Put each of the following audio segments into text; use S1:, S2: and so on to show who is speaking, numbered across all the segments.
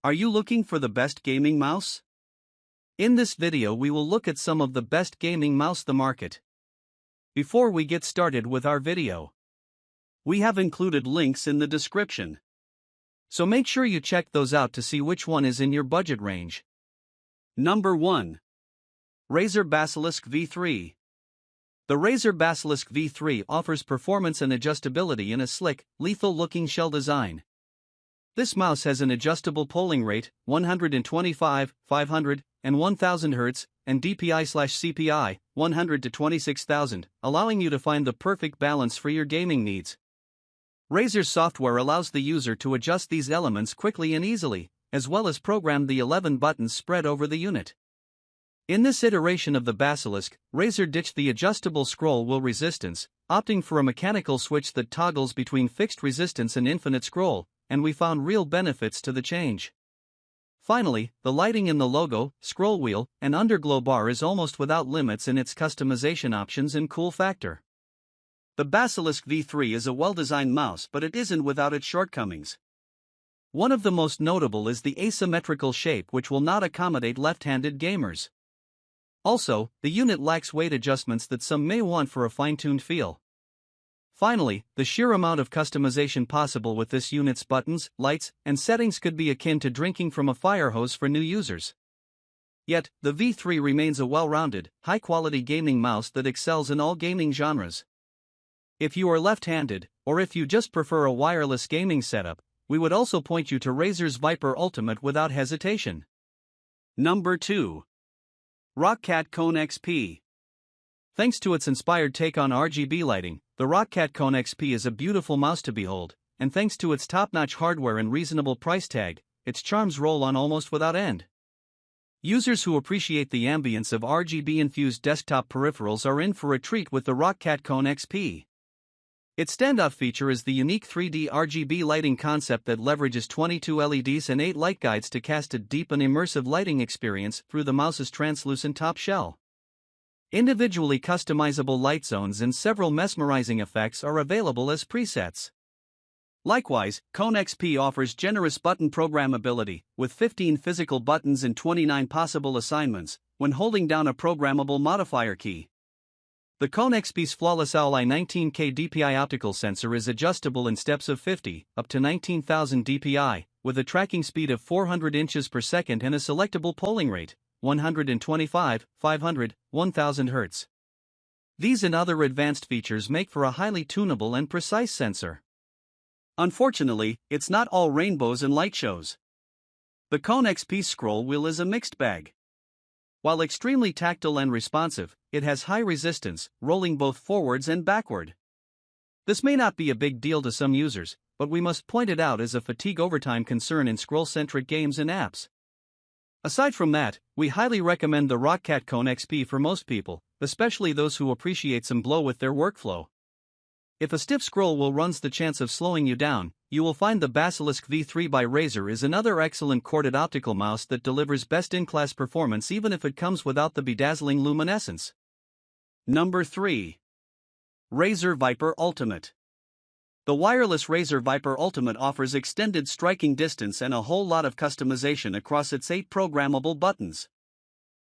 S1: Are you looking for the best gaming mouse? In this video we will look at some of the best gaming mouse the market. Before we get started with our video, we have included links in the description. So make sure you check those out to see which one is in your budget range. Number 1. Razer Basilisk V3. The Razer Basilisk V3 offers performance and adjustability in a slick, lethal-looking shell design. This mouse has an adjustable polling rate, 125, 500, and 1000 Hz, and DPI/CPI, 100 to 26,000, allowing you to find the perfect balance for your gaming needs. Razer's software allows the user to adjust these elements quickly and easily, as well as program the 11 buttons spread over the unit. In this iteration of the Basilisk, Razer ditched the adjustable scroll wheel resistance, opting for a mechanical switch that toggles between fixed resistance and infinite scroll, and we found real benefits to the change. Finally, the lighting in the logo, scroll wheel, and underglow bar is almost without limits in its customization options and cool factor. The Basilisk V3 is a well-designed mouse, but it isn't without its shortcomings. One of the most notable is the asymmetrical shape, which will not accommodate left-handed gamers. Also, the unit lacks weight adjustments that some may want for a fine-tuned feel. Finally, the sheer amount of customization possible with this unit's buttons, lights, and settings could be akin to drinking from a fire hose for new users. Yet, the V3 remains a well-rounded, high-quality gaming mouse that excels in all gaming genres. If you are left-handed, or if you just prefer a wireless gaming setup, we would also point you to Razer's Viper Ultimate without hesitation. Number 2. Roccat Kone XP. Thanks to its inspired take on RGB lighting, the Roccat Kone XP is a beautiful mouse to behold, and thanks to its top-notch hardware and reasonable price tag, its charms roll on almost without end. Users who appreciate the ambience of RGB-infused desktop peripherals are in for a treat with the Roccat Kone XP. Its standout feature is the unique 3D RGB lighting concept that leverages 22 LEDs and 8 light guides to cast a deep and immersive lighting experience through the mouse's translucent top shell. Individually customizable light zones and several mesmerizing effects are available as presets. Likewise, Kone XP offers generous button programmability, with 15 physical buttons and 29 possible assignments, when holding down a programmable modifier key. The Kone XP's flawless OWL i19K DPI optical sensor is adjustable in steps of 50, up to 19,000 DPI, with a tracking speed of 400 inches per second and a selectable polling rate, 125, 500, 1000 Hz. These and other advanced features make for a highly tunable and precise sensor. Unfortunately, it's not all rainbows and light shows. The Kone XP scroll wheel is a mixed bag. While extremely tactile and responsive, it has high resistance, rolling both forwards and backward. This may not be a big deal to some users, but we must point it out as a fatigue overtime concern in scroll-centric games and apps. Aside from that, we highly recommend the Roccat Kone XP for most people, especially those who appreciate some blow with their workflow. If a stiff scroll wheel runs the chance of slowing you down, you will find the Basilisk V3 by Razer is another excellent corded optical mouse that delivers best-in-class performance even if it comes without the bedazzling luminescence. Number 3. Razer Viper Ultimate. The wireless Razer Viper Ultimate offers extended striking distance and a whole lot of customization across its 8 programmable buttons.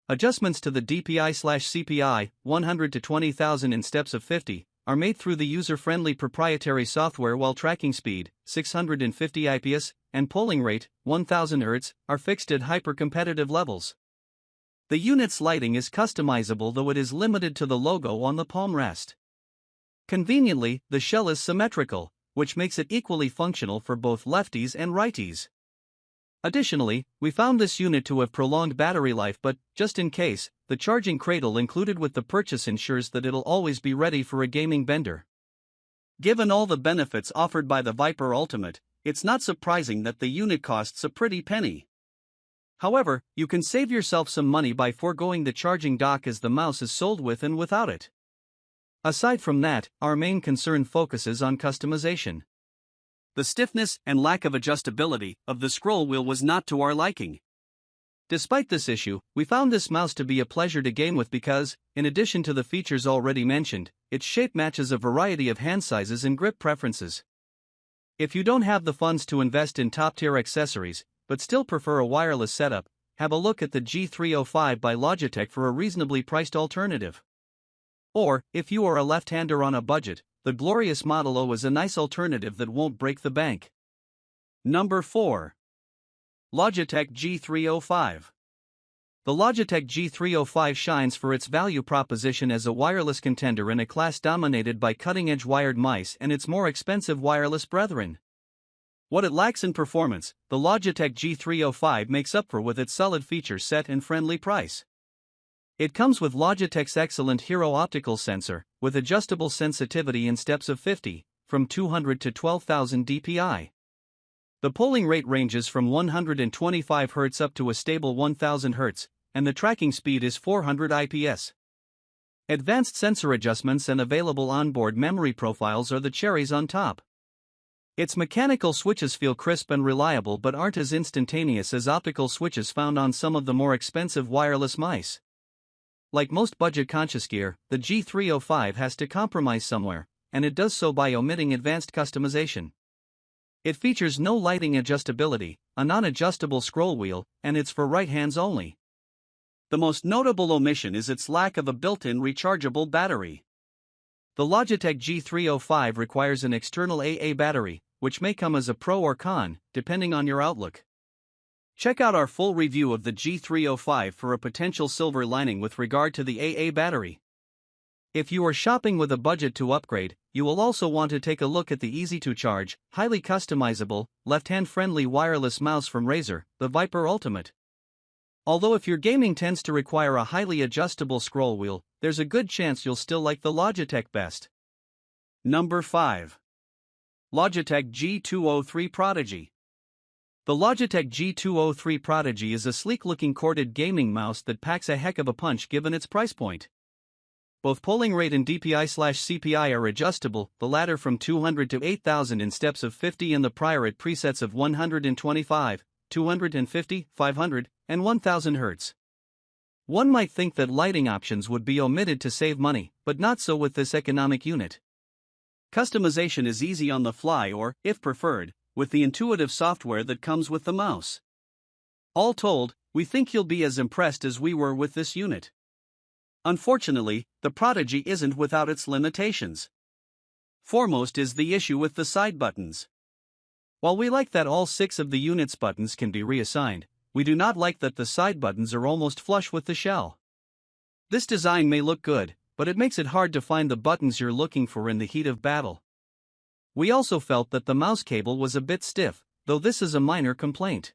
S1: Adjustments to the DPI/CPI, 100 to 20,000 in steps of 50, are made through the user-friendly proprietary software, while tracking speed, 650 IPS, and polling rate, 1000 Hz, are fixed at hyper-competitive levels. The unit's lighting is customizable, though it is limited to the logo on the palm rest. Conveniently, the shell is symmetrical, which makes it equally functional for both lefties and righties. Additionally, we found this unit to have prolonged battery life, but, just in case, the charging cradle included with the purchase ensures that it'll always be ready for a gaming bender. Given all the benefits offered by the Viper Ultimate, it's not surprising that the unit costs a pretty penny. However, you can save yourself some money by foregoing the charging dock, as the mouse is sold with and without it. Aside from that, our main concern focuses on customization. The stiffness and lack of adjustability of the scroll wheel was not to our liking. Despite this issue, we found this mouse to be a pleasure to game with because, in addition to the features already mentioned, its shape matches a variety of hand sizes and grip preferences. If you don't have the funds to invest in top-tier accessories, but still prefer a wireless setup, have a look at the G305 by Logitech for a reasonably priced alternative. Or, if you are a left-hander on a budget, the glorious Model O is a nice alternative that won't break the bank. Number 4. Logitech G305. The Logitech G305 shines for its value proposition as a wireless contender in a class dominated by cutting-edge wired mice and its more expensive wireless brethren. What it lacks in performance, the Logitech G305 makes up for with its solid feature set and friendly price. It comes with Logitech's excellent Hero optical sensor, with adjustable sensitivity in steps of 50, from 200 to 12,000 dpi. The polling rate ranges from 125 Hz up to a stable 1000 Hz, and the tracking speed is 400 IPS. Advanced sensor adjustments and available onboard memory profiles are the cherries on top. Its mechanical switches feel crisp and reliable but aren't as instantaneous as optical switches found on some of the more expensive wireless mice. Like most budget-conscious gear, the G305 has to compromise somewhere, and it does so by omitting advanced customization. It features no lighting adjustability, a non-adjustable scroll wheel, and it's for right hands only. The most notable omission is its lack of a built-in rechargeable battery. The Logitech G305 requires an external AA battery, which may come as a pro or con, depending on your outlook. Check out our full review of the G305 for a potential silver lining with regard to the AA battery. If you are shopping with a budget to upgrade, you will also want to take a look at the easy-to-charge, highly customizable, left-hand-friendly wireless mouse from Razer, the Viper Ultimate. Although if your gaming tends to require a highly adjustable scroll wheel, there's a good chance you'll still like the Logitech best. Number 5. Logitech G203 Prodigy. The Logitech G203 Prodigy is a sleek-looking corded gaming mouse that packs a heck of a punch given its price point. Both polling rate and DPI/CPI are adjustable, the latter from 200 to 8000 in steps of 50 and the prior at presets of 125, 250, 500, and 1000 Hz. One might think that lighting options would be omitted to save money, but not so with this economic unit. Customization is easy on the fly or, if preferred, with the intuitive software that comes with the mouse. All told, we think you'll be as impressed as we were with this unit. Unfortunately, the Prodigy isn't without its limitations. Foremost is the issue with the side buttons. While we like that all 6 of the unit's buttons can be reassigned, we do not like that the side buttons are almost flush with the shell. This design may look good, but it makes it hard to find the buttons you're looking for in the heat of battle. We also felt that the mouse cable was a bit stiff, though this is a minor complaint.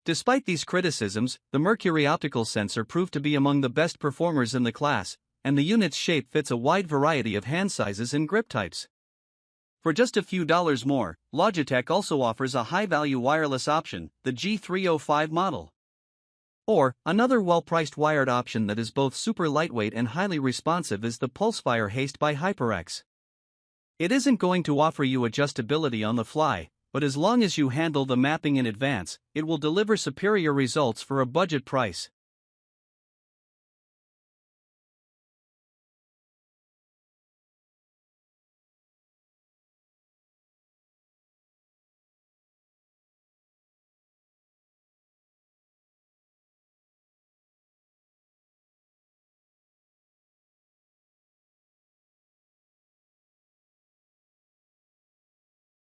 S1: Despite these criticisms, the Mercury optical sensor proved to be among the best performers in the class, and the unit's shape fits a wide variety of hand sizes and grip types. For just a few dollars more, Logitech also offers a high-value wireless option, the G305 model. Or, another well-priced wired option that is both super lightweight and highly responsive is the Pulsefire Haste by HyperX. It isn't going to offer you adjustability on the fly, but as long as you handle the mapping in advance, it will deliver superior results for a budget price.